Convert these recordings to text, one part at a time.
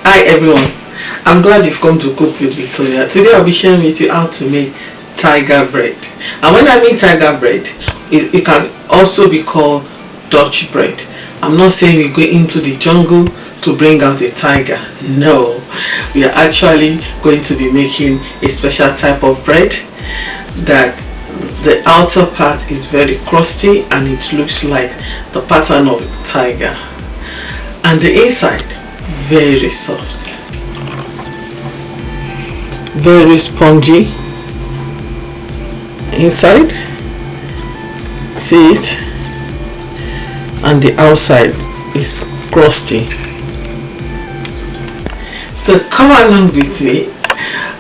Hi everyone, I'm glad you've come to Cook with Victoria. Today I'll be sharing with you how to make tiger bread. And when I mean tiger bread, it can also be called Dutch bread. I'm not saying we go into the jungle to bring out a tiger. No, we are actually going to be making a special type of bread that the outer part is very crusty and it looks like the pattern of a tiger, and the inside very soft, very spongy inside. See it? And the outside is crusty. So come along with me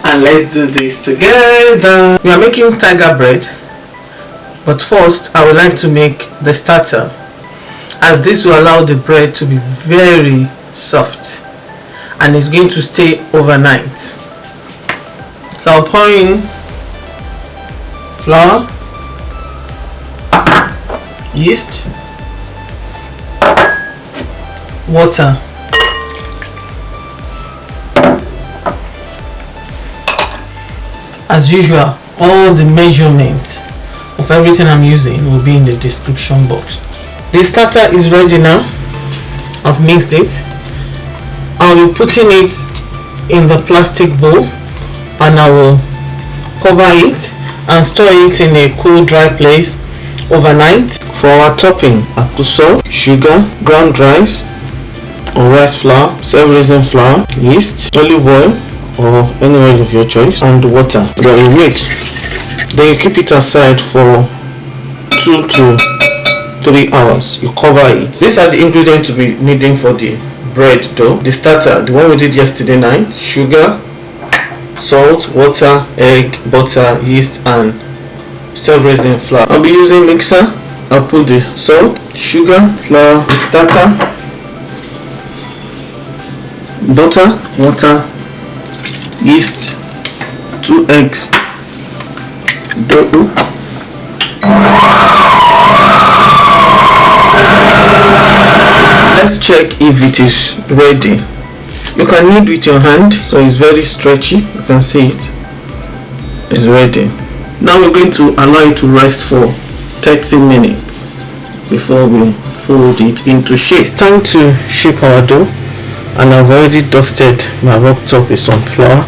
and let's do this together. We are making tiger bread, but first I would like to make the starter, as this will allow the bread to be very soft and it's going to stay overnight. So I'll pour in flour, yeast, water, as usual. All the measurement of everything I'm using will be in the description box. The starter is ready now. I've mixed it. I'll be putting it in the plastic bowl and I will cover it and store it in a cool, dry place overnight. For our topping, I put salt, sugar, ground rice or rice flour, self-raising flour, yeast, olive oil or any oil of your choice, and water. Then you mix. Then you keep it aside for 2 to 3 hours. You cover it. These are the ingredients to be needing for the bread dough. The starter, the one we did yesterday night: sugar, salt, water, egg, butter, yeast, and self-raising flour. I'll be using mixer. I'll put the salt, sugar, flour, the starter, butter, water, yeast, 2 eggs, dough. Let's check if it is ready. You can knead with your hand, so it's very stretchy. You can see it. It's ready. Now we're going to allow it to rest for 30 minutes before we fold it into shape. It's time to shape our dough, and I've already dusted my worktop with some flour.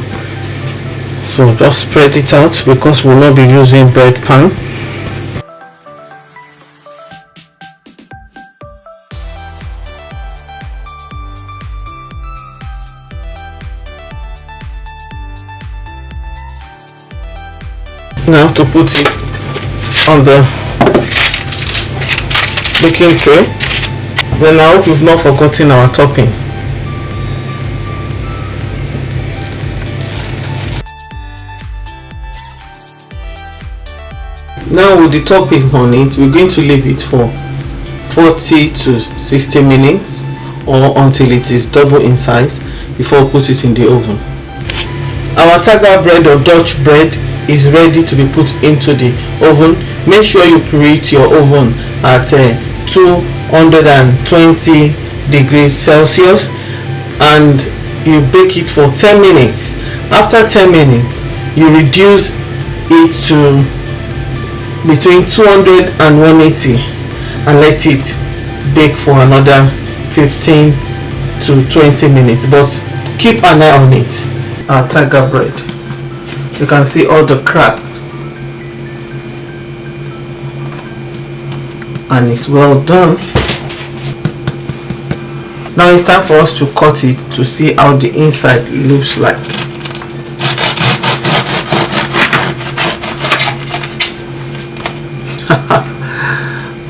So just spread it out because we'll not be using bread pan. Now to put it on the baking tray. Then I hope you've not forgotten our topping. Now with the topping on it, we're going to leave it for 40 to 60 minutes or until it is double in size before we put it in the oven. Our tiger bread or Dutch bread is ready to be put into the oven. Make sure you preheat your oven at 220 degrees Celsius and you bake it for 10 minutes. After 10 minutes, you reduce it to between 200 and 180 and let it bake for another 15 to 20 minutes, but keep an eye on it. Our tiger bread, you can see all the cracks and it's well done. Now it's time for us to cut it to see how the inside looks like.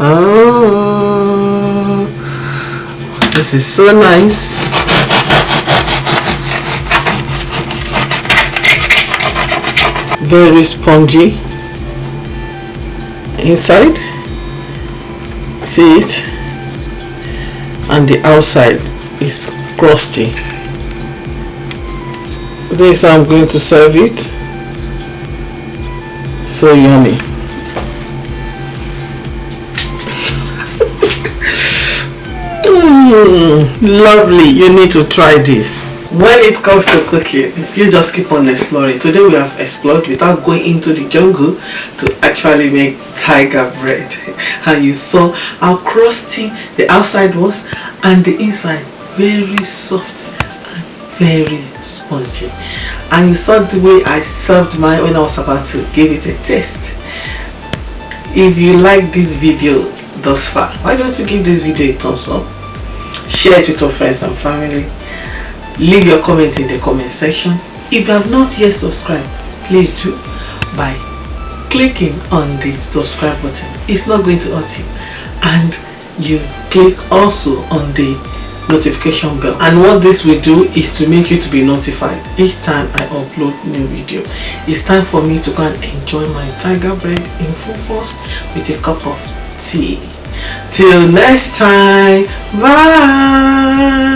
Oh, this is so nice. Very spongy inside. See it? And the outside is crusty. This is how I'm going to serve it. So yummy. Lovely. You need to try this. when it comes to cooking, you just keep on exploring. Today we have explored without going into the jungle to actually make tiger bread. And you saw how crusty the outside was and the inside very soft and very spongy. And you saw the way I served mine when I was about to give it a taste. If you like this video thus far, why don't you give this video a thumbs up, share it with your friends and family, leave your comment in the comment section. If you have not yet subscribed, please do by clicking on the subscribe button. It's not going to hurt you, and you click also on the notification bell, and what this will do is to make you to be notified each time I upload new video. It's time for me to go and enjoy my tiger bread in full force with a cup of tea. Till next time, bye.